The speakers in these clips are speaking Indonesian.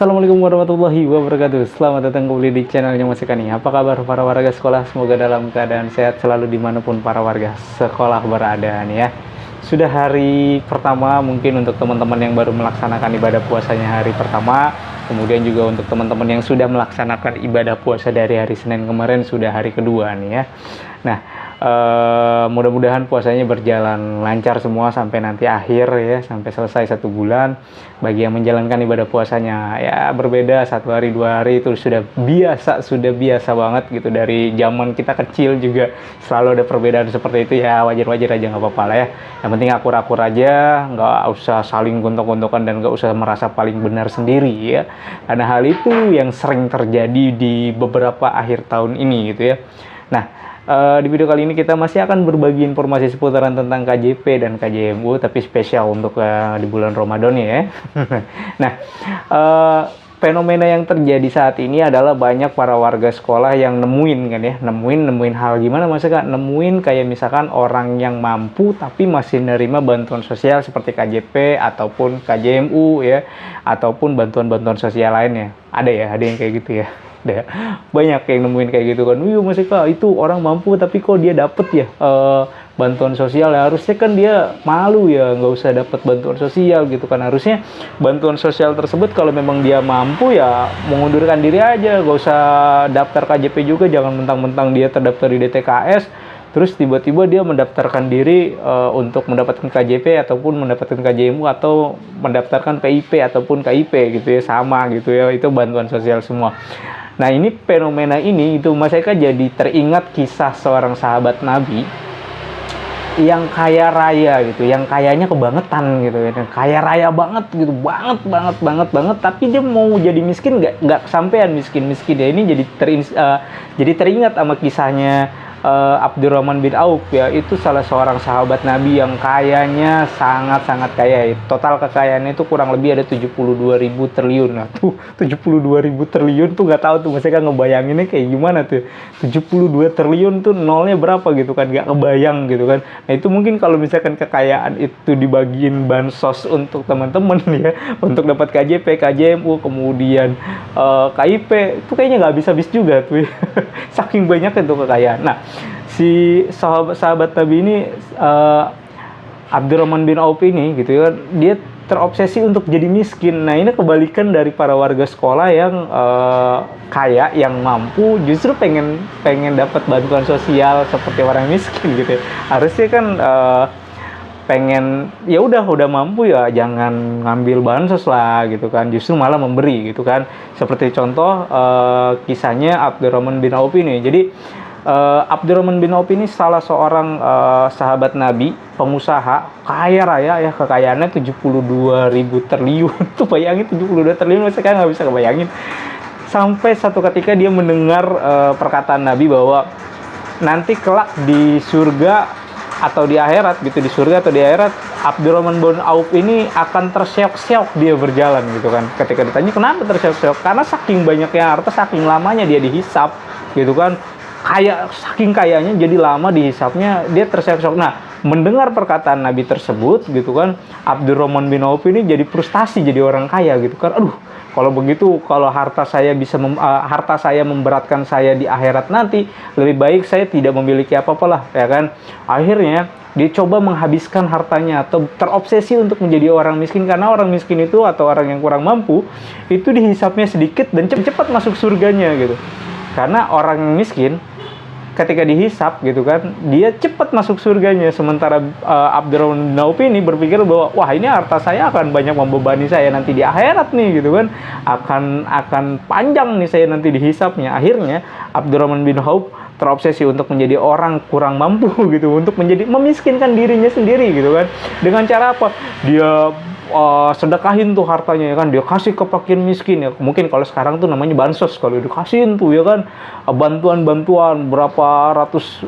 Assalamualaikum warahmatullahi wabarakatuh. Selamat datang kembali di channelnya Mas Eka nih. Apa kabar para warga sekolah? Semoga dalam keadaan sehat selalu dimanapun para warga sekolah berada nih ya. Sudah hari pertama, mungkin untuk teman-teman yang baru melaksanakan ibadah puasanya hari pertama, kemudian juga untuk teman-teman yang sudah melaksanakan ibadah puasa dari hari Senin kemarin sudah hari kedua nih ya. Nah, mudah-mudahan puasanya berjalan lancar semua sampai nanti akhir ya, sampai selesai 1 bulan. Bagi yang menjalankan ibadah puasanya ya berbeda 1 hari 2 hari itu sudah biasa banget gitu. Dari zaman kita kecil juga selalu ada perbedaan seperti itu ya, wajar-wajar aja, nggak apa-apa lah ya. Yang penting akur-akur aja, nggak usah saling gontok-gontokan dan nggak usah merasa paling benar sendiri ya. Karena hal itu yang sering terjadi di beberapa akhir tahun ini gitu ya. Nah, di video kali ini kita masih akan berbagi informasi seputaran tentang KJP dan KJMU, tapi spesial untuk di bulan Ramadan ya. Nah, fenomena yang terjadi saat ini adalah banyak para warga sekolah yang nemuin kan ya, nemuin hal gimana maksudnya, nemuin kayak misalkan orang yang mampu tapi masih nerima bantuan sosial seperti KJP ataupun KJMU ya, ataupun bantuan-bantuan sosial lainnya. Ada yang kayak gitu ya. Banyak yang nemuin kayak gitu kan. Mas Eka, itu orang mampu tapi kok dia dapet ya bantuan sosial ya, harusnya kan dia malu ya nggak usah dapat bantuan sosial gitu kan. Harusnya bantuan sosial tersebut kalau memang dia mampu ya mengundurkan diri aja, nggak usah daftar KJP juga. Jangan mentang-mentang dia terdaftar di DTKS terus tiba-tiba dia mendaftarkan diri untuk mendapatkan KJP ataupun mendapatkan KJMU atau mendaftarkan PIP ataupun KIP gitu ya, sama gitu ya, itu bantuan sosial semua. Nah, ini fenomena ini itu Mas Eka jadi teringat kisah seorang sahabat Nabi yang kaya raya gitu, yang kayanya kebangetan gitu ya, kaya raya banget gitu, banget, tapi dia mau jadi miskin nggak kesampean miskin ya. Ini jadi teringat sama kisahnya Abdurrahman bin Auf ya. Itu salah seorang sahabat Nabi yang kayanya sangat kaya. Total kekayaannya itu kurang lebih ada 72.000 triliun. Nah tuh 72.000 triliun tuh nggak tahu tuh mereka ngebayanginnya kayak gimana tuh. 72 triliun tuh nolnya berapa gitu kan, nggak kebayang gitu kan. Nah itu mungkin kalau misalkan kekayaan itu dibagiin bansos untuk teman-teman ya, untuk dapat KJP, KJMU, kemudian KIP, itu kayaknya nggak habis-habis juga tuh. Saking banyak itu kekayaan. Nah, si sahabat Nabi ini Abdurrahman bin Auf ini gitu ya, dia terobsesi untuk jadi miskin. Nah, ini kebalikan dari para warga sekolah yang kaya, yang mampu, justru pengen dapat bantuan sosial seperti orang miskin gitu ya. Harusnya kan pengen ya udah mampu ya jangan ngambil bansos lah gitu kan, justru malah memberi gitu kan. Seperti contoh kisahnya Abdurrahman bin Auf ini. Jadi Abdurrahman bin Auf ini salah seorang sahabat Nabi, pengusaha kaya raya ya, kekayaannya 72.000 triliun. Tuh bayangin 72 triliun, saya kan nggak bisa kebayangin. Sampai satu ketika dia mendengar perkataan Nabi bahwa nanti kelak di surga atau di akhirat gitu, di surga atau di akhirat, Abdurrahman bin Auf ini akan terseok-seok dia berjalan gitu kan. Ketika ditanya kenapa terseok-seok, karena saking banyaknya harta, saking lamanya dia dihisap gitu kan, saking kayanya jadi lama dihisapnya dia terseok-seok. Nah, mendengar perkataan Nabi tersebut gitu kan, Abdurrahman bin Auf ini jadi frustasi, jadi orang kaya gitu kan. Aduh, kalau begitu, kalau harta saya memberatkan saya di akhirat nanti, lebih baik saya tidak memiliki apa-apa lah, ya kan. Akhirnya dia coba menghabiskan hartanya atau terobsesi untuk menjadi orang miskin, karena orang miskin itu atau orang yang kurang mampu itu dihisapnya sedikit dan cepat masuk surganya gitu. Karena orang miskin ketika dihisap gitu kan, dia cepat masuk surganya. Sementara Abdurrahman bin Auf ini berpikir bahwa wah, ini harta saya akan banyak membebani saya nanti di akhirat nih gitu kan, akan panjang nih saya nanti dihisapnya. Akhirnya Abdurrahman bin Auf terobsesi untuk menjadi orang kurang mampu gitu, untuk memiskinkan dirinya sendiri gitu kan. Dengan cara apa? Dia sedekahin tuh hartanya ya kan, dia kasih ke fakir miskin ya. Mungkin kalau sekarang tuh namanya bansos, kalau dikasihin tuh ya kan, bantuan berapa ratus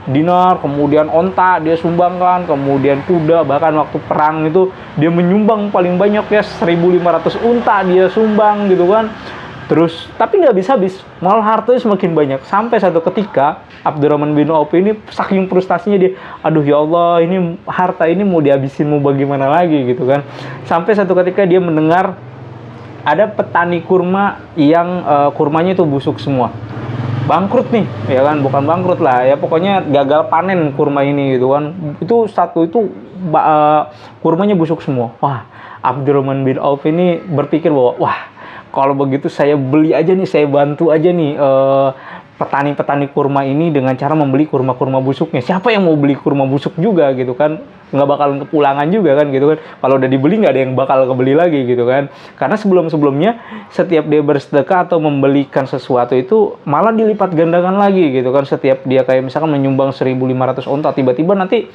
dinar, kemudian onta dia sumbangkan, kemudian kuda, bahkan waktu perang itu dia menyumbang paling banyak ya 1.500 unta dia sumbang gitu kan. Terus, tapi nggak habis-habis, malah hartanya semakin banyak. Sampai satu ketika, Abdurrahman bin Auf ini saking frustasinya dia, aduh ya Allah, ini harta ini mau dihabisin, mau bagaimana lagi gitu kan. Sampai satu ketika dia mendengar ada petani kurma yang kurmanya itu busuk semua, bangkrut nih, ya kan? Bukan bangkrut lah, ya pokoknya gagal panen kurma ini gitu kan. Itu satu itu kurmanya busuk semua. Wah, Abdurrahman bin Auf ini berpikir bahwa wah, kalau begitu saya beli aja nih, saya bantu aja nih petani-petani kurma ini dengan cara membeli kurma-kurma busuknya. Siapa yang mau beli kurma busuk juga gitu kan? Nggak bakalan kepulangan juga kan gitu kan. Kalau udah dibeli nggak ada yang bakal kebeli lagi gitu kan. Karena sebelum-sebelumnya setiap dia bersedekah atau membelikan sesuatu itu malah dilipat gandakan lagi gitu kan. Setiap dia kayak misalkan menyumbang 1.500 onta, tiba-tiba nanti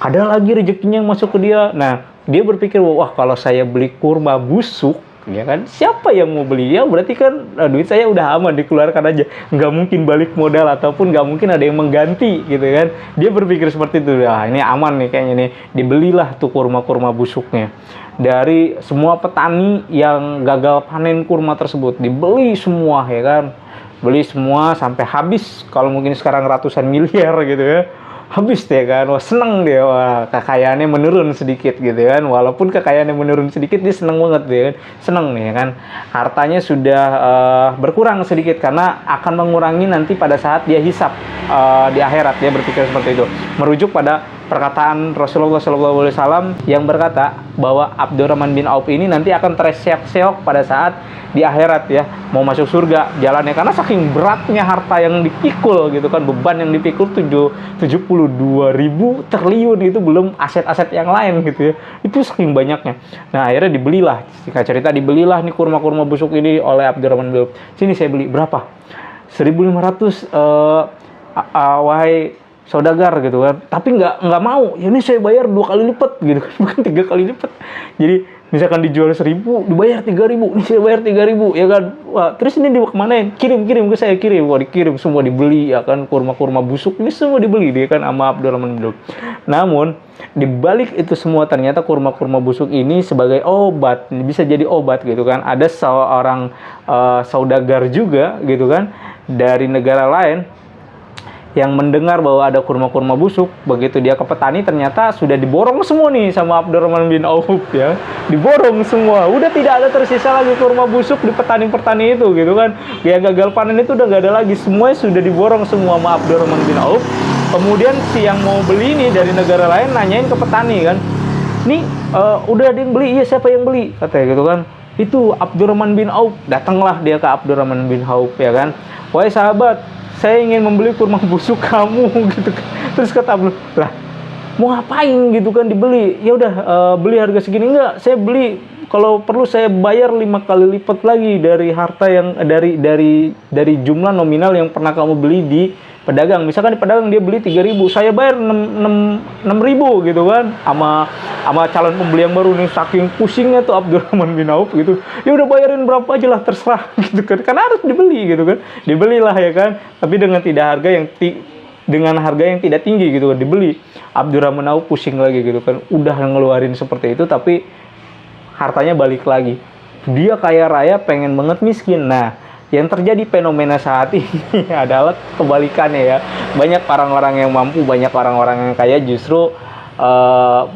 ada lagi rezekinya yang masuk ke dia. Nah, dia berpikir, wah kalau saya beli kurma busuk, ya kan, siapa yang mau beli? Ya berarti kan duit saya udah aman, dikeluarkan aja, nggak mungkin balik modal ataupun nggak mungkin ada yang mengganti gitu kan. Dia berpikir seperti itu. Ah, ini aman nih kayaknya nih. Dibelilah tuh kurma-kurma busuknya dari semua petani yang gagal panen kurma tersebut. Dibeli semua, ya kan, beli semua sampai habis. Kalau mungkin sekarang ratusan miliar gitu ya, habis deh kan. Wah, seneng dia, wah kekayaannya menurun sedikit gitu kan. Walaupun kekayaannya menurun sedikit, dia seneng banget dia kan, seneng nih kan. Hartanya sudah berkurang sedikit karena akan mengurangi nanti pada saat dia hisap di akhirat. Dia berpikir seperti itu, merujuk pada perkataan Rasulullah SAW yang berkata bahwa Abdurrahman bin Auf ini nanti akan terseok-seok pada saat di akhirat ya, mau masuk surga jalannya, karena saking beratnya harta yang dipikul gitu kan. Beban yang dipikul 72.000 triliun, itu belum aset-aset yang lain gitu ya, itu saking banyaknya. Nah akhirnya dibelilah, singkat cerita dibelilah nih kurma-kurma busuk ini oleh Abdurrahman bin Auf. Sini saya beli, berapa? 1.500 wahai saudagar gitu kan. Tapi nggak mau, ya ini saya bayar 2 kali lipat gitu kan, bukan 3 kali lipat. Jadi misalkan dijual 1.000, dibayar 3.000, ini saya bayar 3.000, ya kan. Wah, terus ini dibawa kemanain? Kirim ke saya, kirim. Wah, dikirim semua, dibeli ya kan, kurma-kurma busuk ini semua dibeli dia kan sama Abdurrahman bin Auf. Namun dibalik itu semua ternyata kurma-kurma busuk ini sebagai obat, bisa jadi obat gitu kan. Ada seorang saudagar juga gitu kan dari negara lain yang mendengar bahwa ada kurma-kurma busuk. Begitu dia ke petani, ternyata sudah diborong semua nih sama Abdurrahman bin Auf ya. Diborong semua, udah tidak ada tersisa lagi kurma busuk di petani-petani itu gitu kan. Yang gagal panen itu udah gak ada lagi, semuanya sudah diborong semua sama Abdurrahman bin Auf. Kemudian si yang mau beli ini dari negara lain nanyain ke petani kan, nih udah ada yang beli? Iya, siapa yang beli? Katanya gitu kan, itu Abdurrahman bin Auf. Datanglah dia ke Abdurrahman bin Auf ya kan, wahai sahabat, saya ingin membeli kurma busuk kamu gitu kan. Terus kata Abdul, lah mau ngapain gitu kan dibeli? Ya udah beli harga segini. Enggak, saya beli, kalau perlu saya bayar 5 kali lipat lagi dari harta yang dari jumlah nominal yang pernah kamu beli di pedagang. Misalkan di pedagang dia beli 3.000, saya bayar 6.000 gitu kan, sama calon pembeli yang baru nih. Saking pusingnya tuh Abdurrahman bin Auf gitu, ya udah bayarin berapa aja lah, terserah gitu kan, karena harus dibeli gitu kan. Dibelilah ya kan, tapi dengan harga yang tidak tinggi gitu kan, dibeli. Abdurrahman Auf pusing lagi gitu kan, udah ngeluarin seperti itu tapi hartanya balik lagi. Dia kaya raya pengen banget miskin. Nah, yang terjadi fenomena saat ini adalah kebalikannya ya. Banyak orang-orang yang mampu, banyak orang-orang yang kaya justru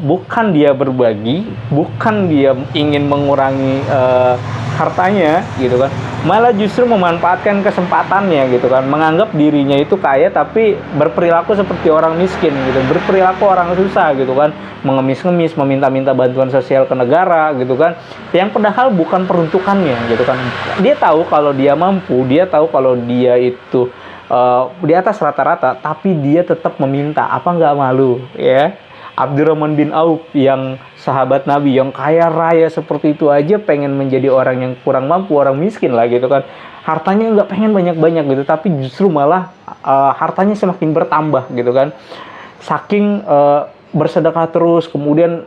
bukan dia berbagi, bukan dia ingin mengurangi hartanya gitu kan, malah justru memanfaatkan kesempatannya gitu kan, menganggap dirinya itu kaya tapi berperilaku seperti orang miskin gitu, berperilaku orang susah gitu kan, mengemis-ngemis, meminta-minta bantuan sosial ke negara gitu kan, yang padahal bukan peruntukannya gitu kan. Dia tahu kalau dia mampu, dia tahu kalau dia itu di atas rata-rata, tapi dia tetap meminta. Apa nggak malu ya? Abdurrahman bin Auf yang sahabat Nabi, yang kaya raya seperti itu aja pengen menjadi orang yang kurang mampu, orang miskin lah gitu kan. Hartanya nggak pengen banyak-banyak gitu, tapi justru malah hartanya semakin bertambah gitu kan. Saking bersedekah terus, kemudian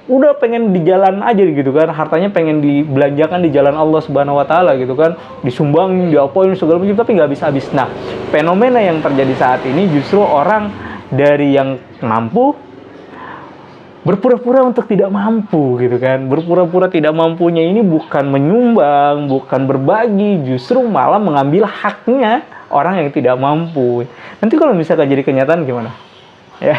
udah pengen di jalan aja gitu kan, hartanya pengen dibelanjakan di jalan Allah Subhanahu wa taala gitu kan, disumbangin, diapain segala macam, tapi nggak habis-habis. Nah, fenomena yang terjadi saat ini justru orang dari yang mampu berpura-pura untuk tidak mampu gitu kan. Berpura-pura tidak mampunya ini bukan menyumbang, bukan berbagi, justru malah mengambil haknya orang yang tidak mampu. Nanti kalau misalkan jadi kenyataan gimana? Ya,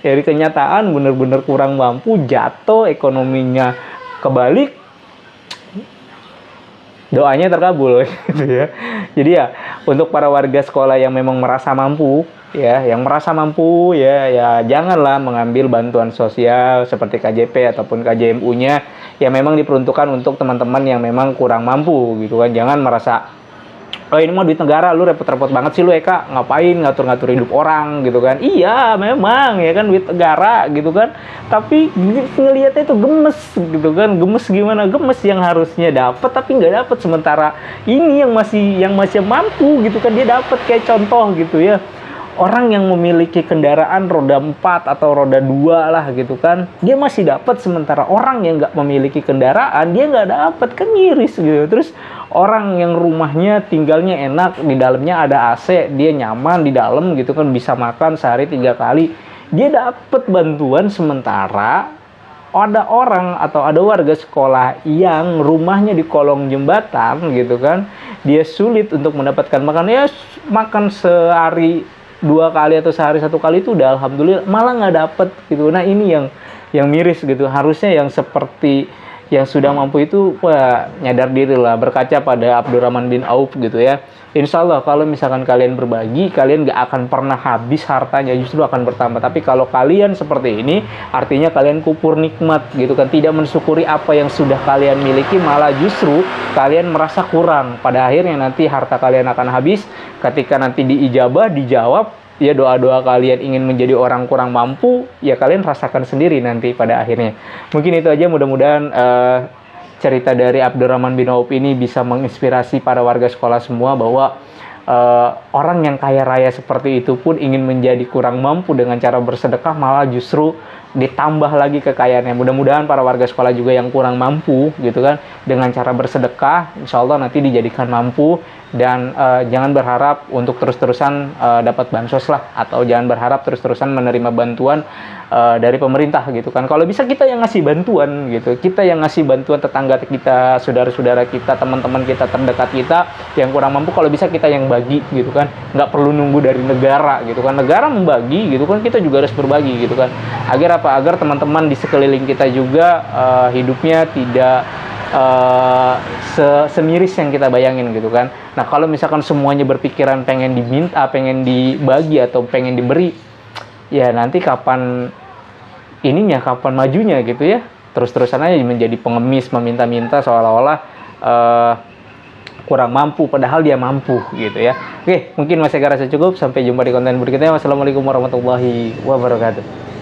jadi kenyataan benar-benar kurang mampu, jatuh ekonominya, kebalik, doanya terkabul gitu ya. Jadi ya untuk para warga sekolah yang memang merasa mampu ya, yang merasa mampu ya, ya janganlah mengambil bantuan sosial seperti KJP ataupun KJMU-nya yang memang diperuntukkan untuk teman-teman yang memang kurang mampu gitu kan. Jangan merasa, oh ini mah duit negara, lu repot-repot banget sih lu Eka, ngapain ngatur-ngatur hidup orang gitu kan. Iya memang ya kan duit negara gitu kan, tapi ngelihatnya itu gemes gitu kan. Gemes gimana? Gemes yang harusnya dapat tapi nggak dapat, sementara ini yang masih mampu gitu kan dia dapat. Kayak contoh gitu ya, orang yang memiliki kendaraan roda 4 atau roda 2 lah gitu kan, dia masih dapat, sementara orang yang nggak memiliki kendaraan dia nggak dapat, kan miris gitu. Terus orang yang rumahnya tinggalnya enak, di dalamnya ada AC, dia nyaman di dalam gitu kan, bisa makan sehari 3 kali, dia dapat bantuan, sementara ada orang atau ada warga sekolah yang rumahnya di kolong jembatan gitu kan, dia sulit untuk mendapatkan makan. Ya makan sehari 2 kali atau sehari 1 kali itu udah alhamdulillah, malah nggak dapet gitu. Nah ini yang miris gitu. Harusnya yang seperti yang sudah mampu itu wah, nyadar diri lah, berkaca pada Abdurrahman bin Auf gitu ya. Insya Allah kalau misalkan kalian berbagi, kalian gak akan pernah habis hartanya, justru akan bertambah. Tapi kalau kalian seperti ini, artinya kalian kupur nikmat gitu kan, tidak mensyukuri apa yang sudah kalian miliki, malah justru kalian merasa kurang. Pada akhirnya nanti harta kalian akan habis, ketika nanti diijabah, dijawab, ya doa-doa kalian ingin menjadi orang kurang mampu, ya kalian rasakan sendiri nanti pada akhirnya. Mungkin itu aja, mudah-mudahan cerita dari Abdurrahman bin Auf ini bisa menginspirasi para warga sekolah semua bahwa orang yang kaya raya seperti itu pun ingin menjadi kurang mampu dengan cara bersedekah, malah justru ditambah lagi kekayaannya. Mudah-mudahan para warga sekolah juga yang kurang mampu gitu kan, dengan cara bersedekah insya Allah nanti dijadikan mampu. Dan jangan berharap untuk terus-terusan dapat bansos lah, atau jangan berharap terus-terusan menerima bantuan dari pemerintah gitu kan. Kalau bisa kita yang ngasih bantuan gitu, kita yang ngasih bantuan tetangga kita, saudara-saudara kita, teman-teman kita terdekat kita yang kurang mampu, kalau bisa kita yang bagi gitu kan. Nggak perlu nunggu dari negara gitu kan, negara membagi gitu kan, kita juga harus berbagi gitu kan. Agar apa? Agar teman-teman di sekeliling kita juga hidupnya tidak semiris yang kita bayangin gitu kan. Nah kalau misalkan semuanya berpikiran pengen diminta, pengen dibagi atau pengen diberi, ya nanti kapan ininya, kapan majunya gitu ya. Terus-terusan aja menjadi pengemis, meminta-minta seolah-olah kurang mampu, padahal dia mampu gitu ya. Oke, mungkin masih rasa cukup. Sampai jumpa di konten berikutnya. Wassalamualaikum warahmatullahi wabarakatuh.